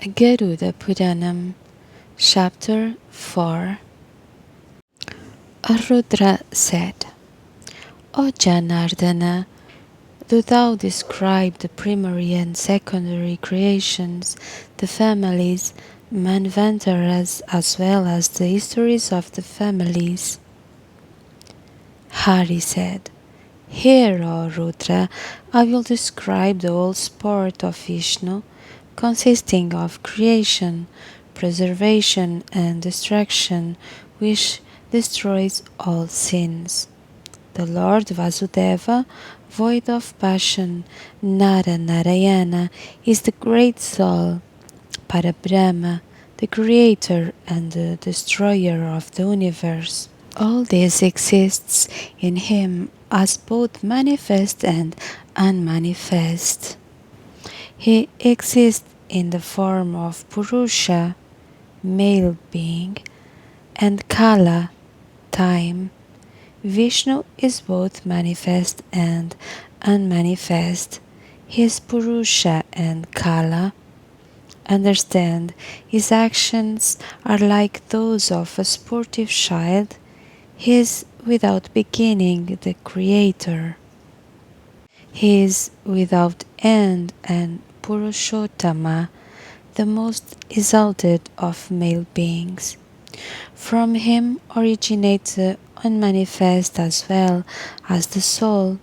GARUDA PURANAM, Chapter 4. Rudra said, O Janardana, do thou describe the primary and secondary creations, the families, manvantaras, as well as the histories of the families. Hari said, Here, O Rudra, I will describe the whole sport of Vishnu, consisting of creation, preservation, and destruction, which destroys all sins. The Lord Vasudeva, void of passion, Nara Narayana, is the great soul, Parabrahma, the creator and the destroyer of the universe. All this exists in him as both manifest and unmanifest. He exists in the form of Purusha, male being, and Kala, time. Vishnu is both manifest and unmanifest. He is Purusha and Kala. Understand, his actions are like those of a sportive child. He is without beginning, the creator. He is without end and Purushottama, the most exalted of male beings. From him originates the unmanifest as well as the soul.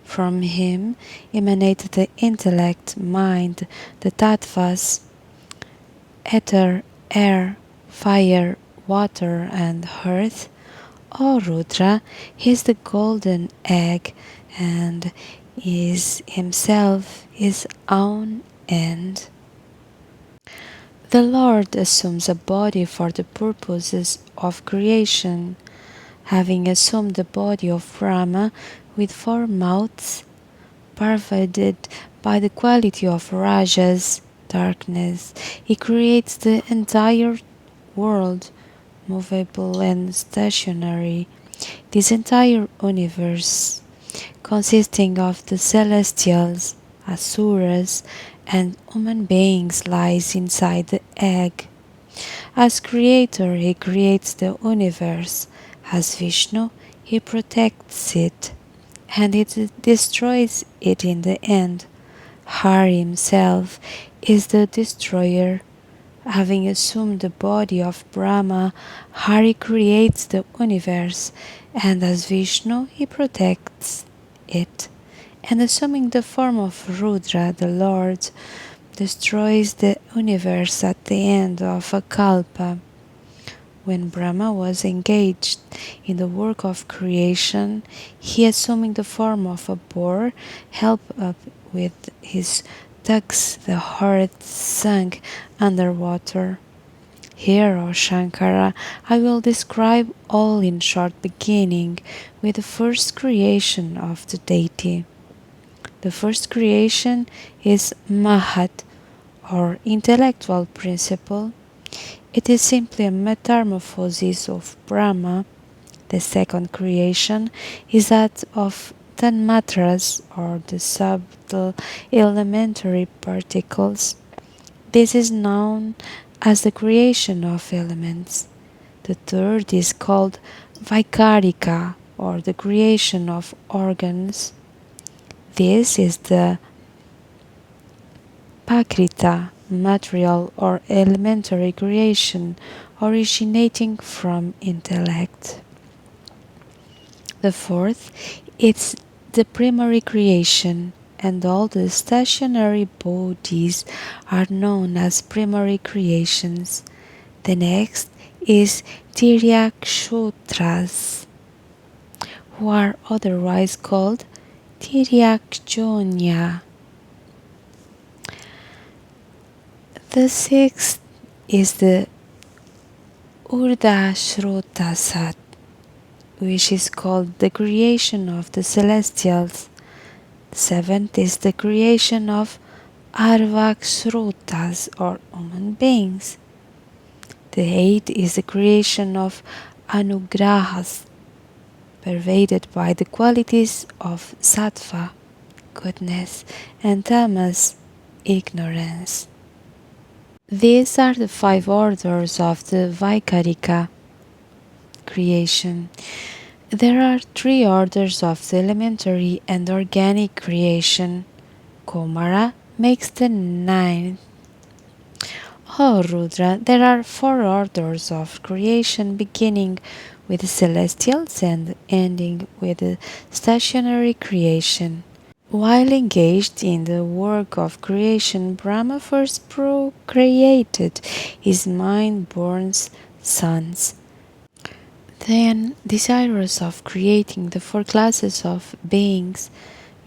From him emanated the intellect, mind, the tattvas, ether, air, fire, water, and earth. O Rudra, he is the golden egg and is himself his own end. The Lord assumes a body for the purposes of creation, having assumed the body of Brahma with 4 mouths, pervaded by the quality of rajas, darkness. He creates the entire world, movable and stationary. This entire universe, consisting of the celestials, asuras, and human beings, lies inside the egg. As creator, he creates the universe. As Vishnu, he protects it, and it destroys it in the end. Hari himself is the destroyer. Having assumed the body of Brahma, Hari creates the universe, and as Vishnu, he protects it. And assuming the form of Rudra, the Lord destroys the universe at the end of a kalpa. When Brahma was engaged in the work of creation, he, assuming the form of a boar, helped up with his tugs the earth sunk underwater. Here, O Shankara, I will describe all in short, beginning with the first creation of the deity. The first creation is Mahat, or intellectual principle. It is simply a metamorphosis of Brahma. The second creation is that of Tanmatras, or the subtle elementary particles. This is known as the creation of elements. The third is called Vaikarika, or the creation of organs. This is the Pakrita, material or elementary creation originating from intellect. The fourth is the primary creation, and all the stationary bodies are known as primary creations. The next is Tiryakshotras, who are otherwise called Tiryakjonya. The sixth is the Urdashrotasat, which is called the creation of the celestials. The seventh is the creation of Arvakshrotas, or human beings. The eighth is the creation of Anugrahas, pervaded by the qualities of Sattva, goodness, and Tamas, ignorance. These are the five orders of the Vaikarika creation. There are three orders of the elementary and organic creation. Komara makes the ninth. Oh, Rudra, there are four orders of creation beginning with the celestials and ending with the stationary creation. While engaged in the work of creation, Brahma first procreated his mind-born sons. Then, desirous of creating the four classes of beings,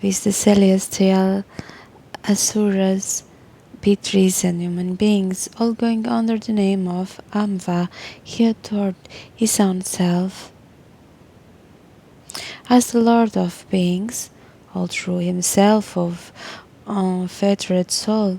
with the celestial, asuras, Pitris, and human beings, all going under the name of Amva, he adored his own self as the Lord of beings, all through himself of unfettered soul,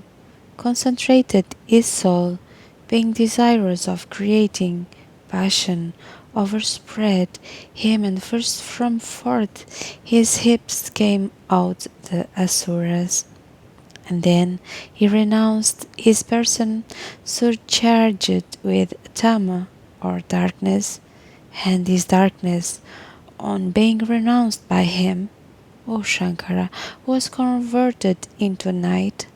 concentrated his soul, being desirous of creating passion, overspread him, and first from forth his hips came out the Asuras. And then he renounced his person surcharged with Tama or darkness, and this darkness, on being renounced by him, O Shankara, was converted into night.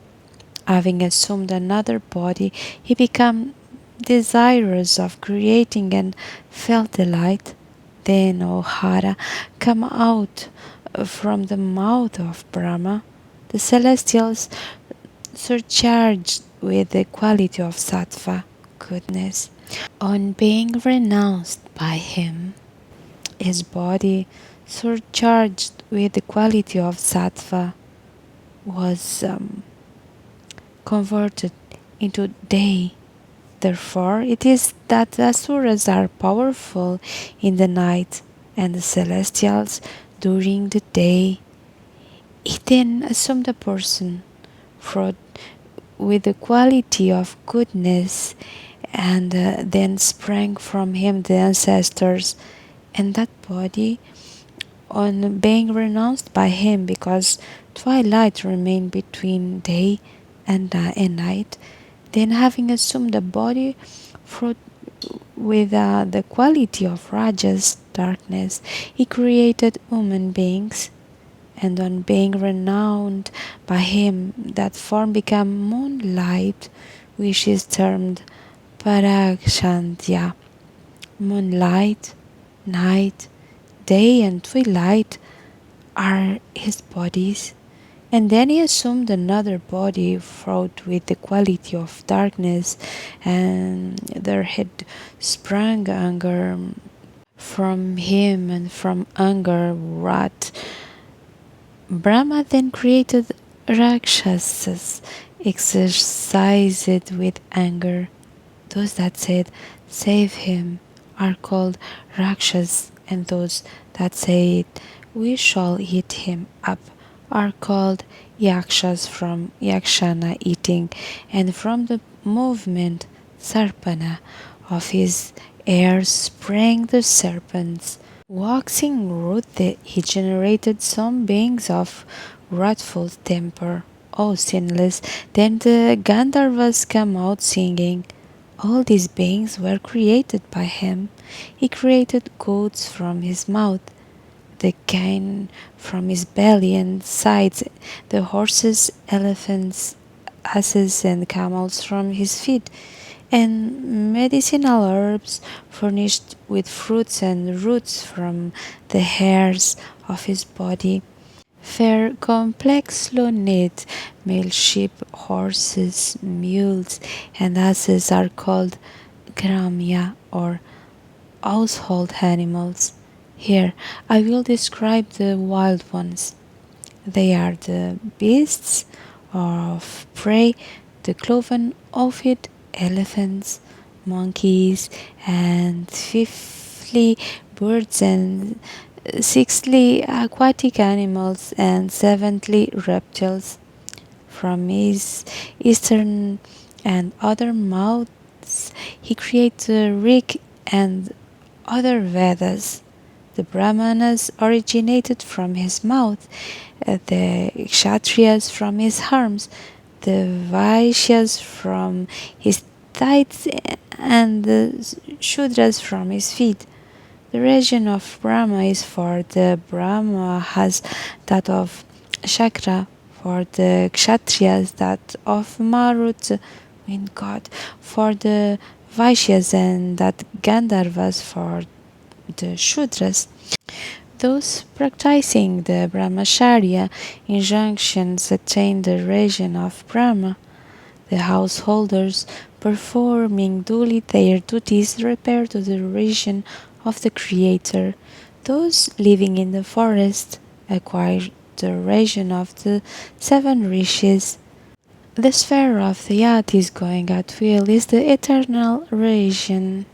Having assumed another body, he became desirous of creating and felt delight. Then, O Hara, come out from the mouth of Brahma, the celestials surcharged with the quality of sattva, goodness. On being renounced by him, his body, surcharged with the quality of sattva, was converted into day. Therefore, it is that the asuras are powerful in the night and the celestials during the day. He then assumed a person for, with the quality of goodness, and then sprang from him the ancestors, and that body, on being renounced by him because twilight remained between day and night, then having assumed a body for, with the quality of rajas, darkness, he created human beings, and on being renowned by him, that form became moonlight, which is termed Paragshantya. Moonlight, night, day, and twilight are his bodies. And then he assumed another body fraught with the quality of darkness, and there had sprung anger from him, and from anger wrath. Brahma then created Rakshasas exercised with anger. Those that said, "Save him," are called Rakshas, and those that said, "We shall eat him up," are called Yakshas, from Yakshana, eating, and from the movement Sarpana of his hair sprang the serpents. Waxing rude, he generated some beings of wrathful temper. O sinless, then the Gandharvas come out singing. All these beings were created by him. He created goats from his mouth, the kine from his belly and sides, the horses, elephants, asses, and camels from his feet, and medicinal herbs furnished with fruits and roots from the hairs of his body. Fair, complex, low-knit male sheep, horses, mules, and asses are called gramya, or household animals. Here I will describe the wild ones. They are the beasts of prey, the cloven-hoofed elephants, monkeys, and fifthly birds, and sixthly aquatic animals, and seventhly reptiles. From his eastern and other mouths he creates the Rig and other Vedas. The Brahmanas originated from his mouth, the Kshatriyas from his arms, the Vaishyas from his thighs and the Shudras from his feet. The region of Brahma is for the Brahmahas, that of Shakra, for the Kshatriyas, that of Marut, wind god, for the Vaishyas, and that Gandharvas for the Shudras. Those practicing the Brahmacharya injunctions attain the region of Brahma. The householders performing duly their duties repair to the region of the Creator. Those living in the forest acquire the region of the seven rishis. The sphere of the Yatis going at will is the eternal region.